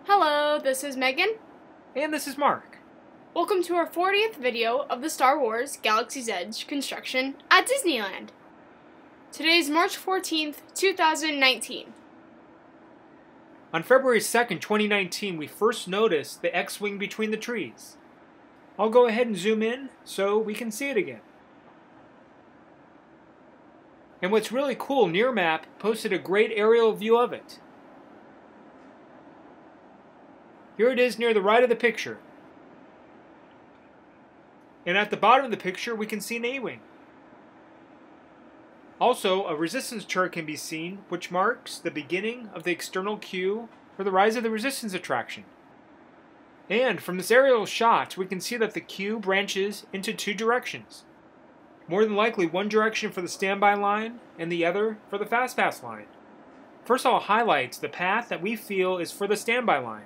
Hello, this is Megan. And this is Mark. Welcome to our 40th video of the Star Wars Galaxy's Edge construction at Disneyland. Today is March 14th, 2019. On February 2nd, 2019, we first noticed the X-Wing between the trees. I'll go ahead and zoom in so we can see it again. And what's really cool, Nearmap posted a great aerial view of it. Here it is near the right of the picture. And at the bottom of the picture, we can see an A-Wing. Also, a resistance turret can be seen, which marks the beginning of the external queue for the Rise of the Resistance attraction. And from this aerial shot, we can see that the queue branches into two directions. More than likely one direction for the standby line and the other for the Fast Pass line. First I'll highlight the path that we feel is for the standby line.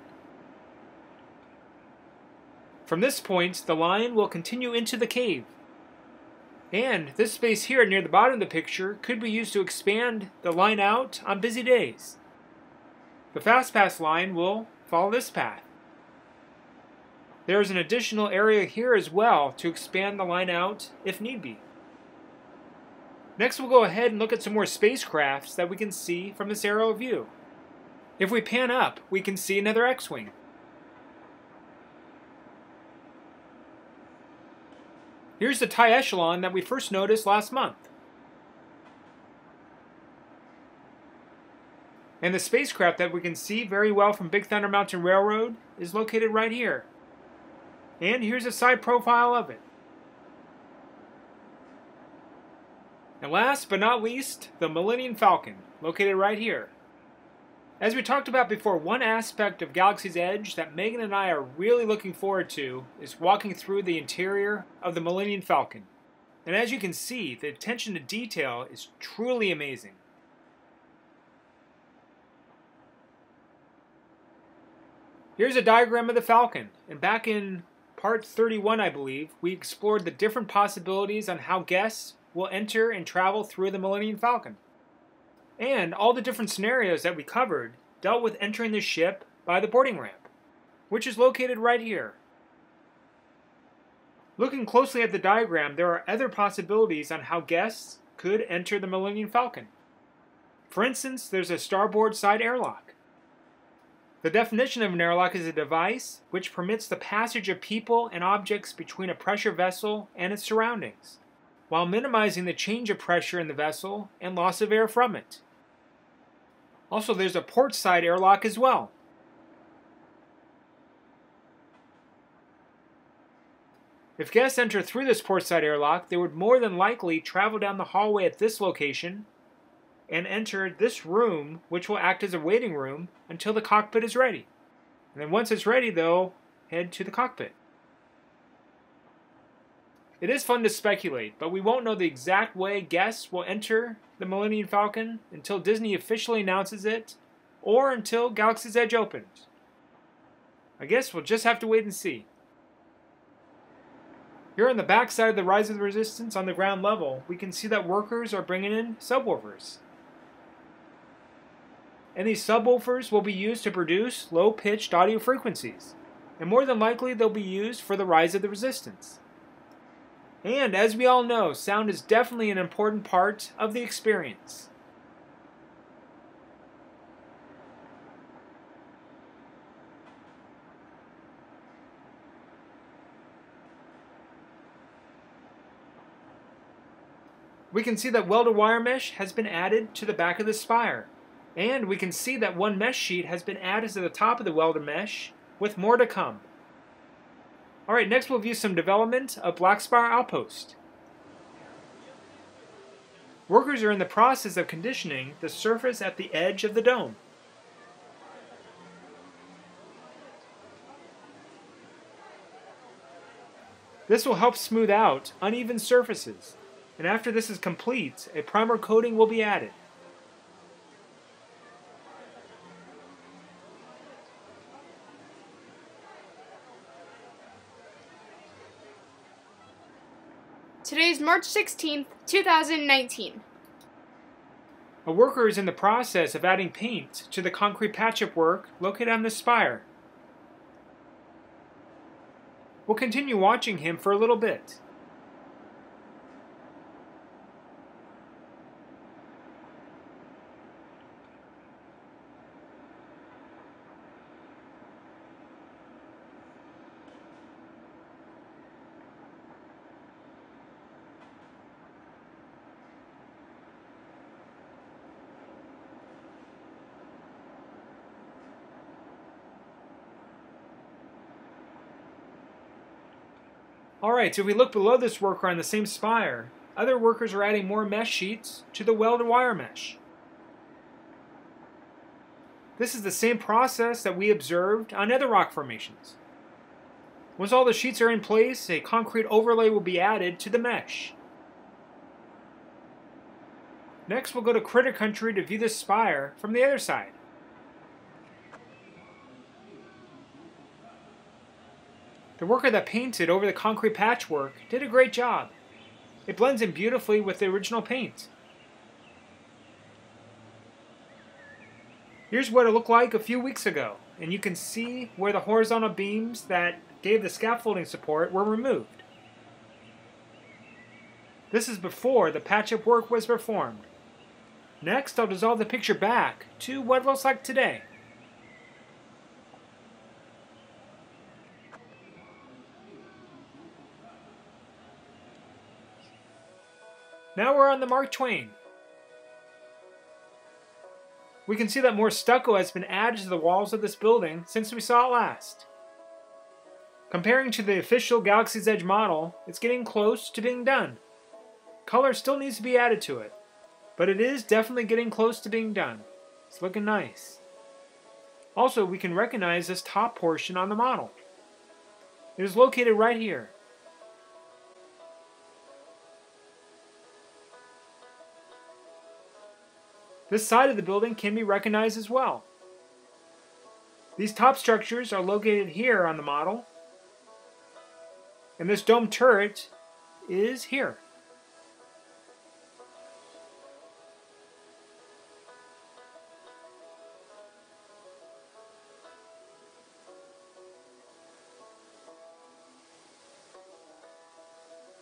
From this point, the line will continue into the cave. And this space here near the bottom of the picture could be used to expand the line out on busy days. The Fast Pass line will follow this path. There is an additional area here as well to expand the line out if need be. Next we'll go ahead and look at some more spacecrafts that we can see from this aerial view. If we pan up, we can see another X-Wing. Here's the TIE Echelon that we first noticed last month. And the spacecraft that we can see very well from Big Thunder Mountain Railroad is located right here. And here's a side profile of it. And last but not least, the Millennium Falcon, located right here. As we talked about before, one aspect of Galaxy's Edge that Megan and I are really looking forward to is walking through the interior of the Millennium Falcon. And as you can see, the attention to detail is truly amazing. Here's a diagram of the Falcon, and back in part 31, I believe, we explored the different possibilities on how guests will enter and travel through the Millennium Falcon. And all the different scenarios that we covered dealt with entering the ship by the boarding ramp, which is located right here. Looking closely at the diagram, there are other possibilities on how guests could enter the Millennium Falcon. For instance, there's a starboard side airlock. The definition of an airlock is a device which permits the passage of people and objects between a pressure vessel and its surroundings, while minimizing the change of pressure in the vessel and loss of air from it. Also, there's a port side airlock as well. If guests enter through this port side airlock, they would more than likely travel down the hallway at this location and enter this room, which will act as a waiting room until the cockpit is ready. And then once it's ready, they'll head to the cockpit. It is fun to speculate, but we won't know the exact way guests will enter the Millennium Falcon until Disney officially announces it, or until Galaxy's Edge opens. I guess we'll just have to wait and see. Here on the back side of the Rise of the Resistance on the ground level, we can see that workers are bringing in subwoofers. And these subwoofers will be used to produce low-pitched audio frequencies, and more than likely they'll be used for the Rise of the Resistance. And as we all know, sound is definitely an important part of the experience. We can see that welded wire mesh has been added to the back of the spire. And we can see that one mesh sheet has been added to the top of the welded mesh, with more to come. Alright, next we'll view some development of Spire Outpost. Workers are in the process of conditioning the surface at the edge of the dome. This will help smooth out uneven surfaces, and after this is complete, a primer coating will be added. Today is March 16th, 2019. A worker is in the process of adding paint to the concrete patch-up work located on the spire. We'll continue watching him for a little bit. Alright, so if we look below this worker on the same spire, other workers are adding more mesh sheets to the welded wire mesh. This is the same process that we observed on other rock formations. Once all the sheets are in place, a concrete overlay will be added to the mesh. Next, we'll go to Critter Country to view this spire from the other side. The worker that painted over the concrete patchwork did a great job. It blends in beautifully with the original paint. Here's what it looked like a few weeks ago, and you can see where the horizontal beams that gave the scaffolding support were removed. This is before the patch-up work was performed. Next, I'll dissolve the picture back to what it looks like today. Now we're on the Mark Twain. We can see that more stucco has been added to the walls of this building since we saw it last. Comparing to the official Galaxy's Edge model, it's getting close to being done. Color still needs to be added to it, but it is definitely getting close to being done. It's looking nice. Also, we can recognize this top portion on the model. It is located right here. This side of the building can be recognized as well. These top structures are located here on the model, and this dome turret is here.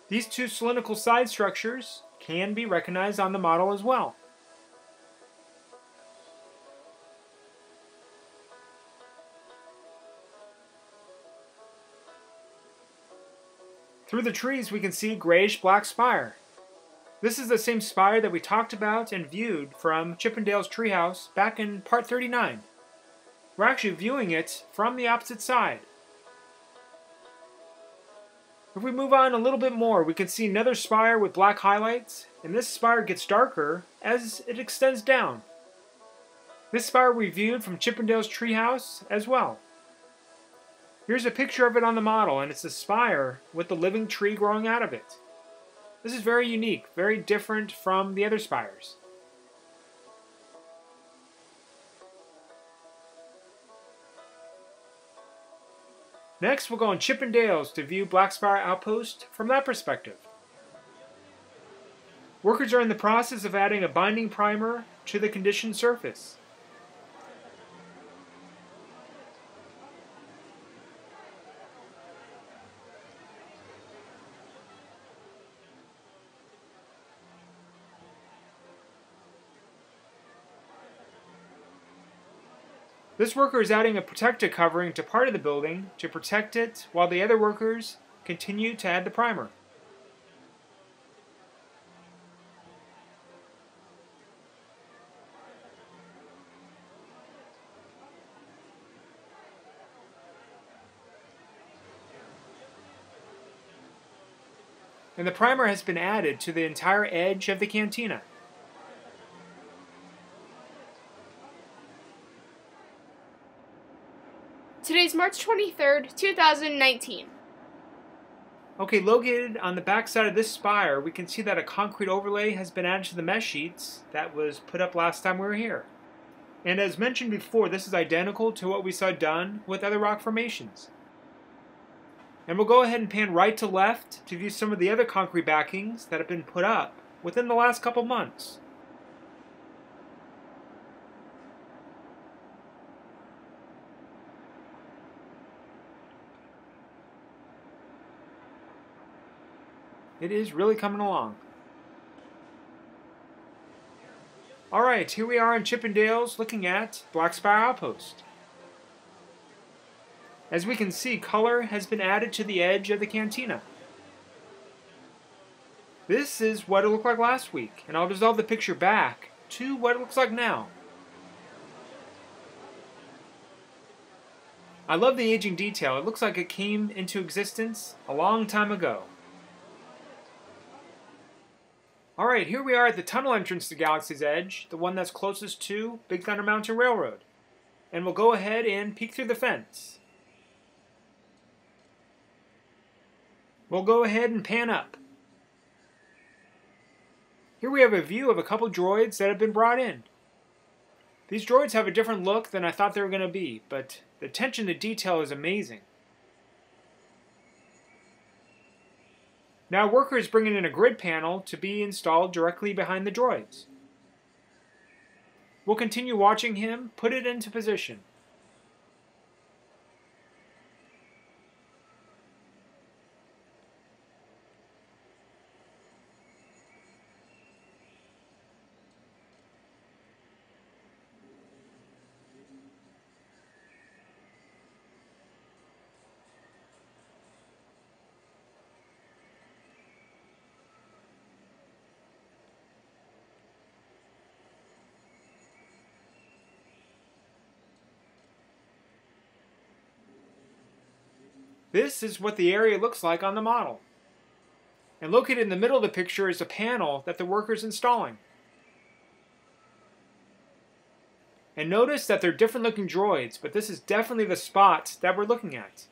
These two cylindrical side structures can be recognized on the model as well. Through the trees we can see grayish-black spire. This is the same spire that we talked about and viewed from Chippendale's treehouse back in part 39. We're actually viewing it from the opposite side. If we move on a little bit more, we can see another spire with black highlights, and this spire gets darker as it extends down. This spire we viewed from Chippendale's treehouse as well. Here's a picture of it on the model, and it's a spire with the living tree growing out of it. This is very unique, very different from the other spires. Next, we'll go on Chippendale's to view Black Spire Outpost from that perspective. Workers are in the process of adding a binding primer to the conditioned surface. This worker is adding a protective covering to part of the building to protect it while the other workers continue to add the primer. And the primer has been added to the entire edge of the cantina. Today's March 23rd, 2019. Okay, located on the back side of this spire, we can see that a concrete overlay has been added to the mesh sheets that was put up last time we were here. And as mentioned before, this is identical to what we saw done with other rock formations. And we'll go ahead and pan right to left to view some of the other concrete backings that have been put up within the last couple months. It is really coming along. Alright, here we are in Chippendales looking at Black Spire Outpost. As we can see, color has been added to the edge of the cantina. This is what it looked like last week, and I'll dissolve the picture back to what it looks like now. I love the aging detail. It looks like it came into existence a long time ago. Alright, here we are at the tunnel entrance to Galaxy's Edge, the one that's closest to Big Thunder Mountain Railroad. And we'll go ahead and peek through the fence. We'll go ahead and pan up. Here we have a view of a couple droids that have been brought in. These droids have a different look than I thought they were going to be, but the attention to detail is amazing. Now workers bringing in a grid panel to be installed directly behind the droids. We'll continue watching him put it into position. This is what the area looks like on the model. And located in the middle of the picture is a panel that the worker's installing. And notice that they're different looking droids, but this is definitely the spot that we're looking at.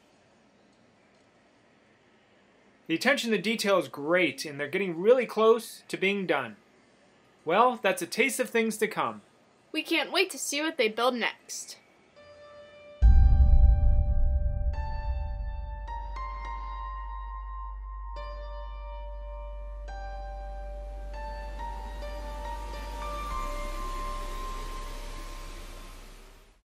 The attention to detail is great, and they're getting really close to being done. Well, that's a taste of things to come. We can't wait to see what they build next.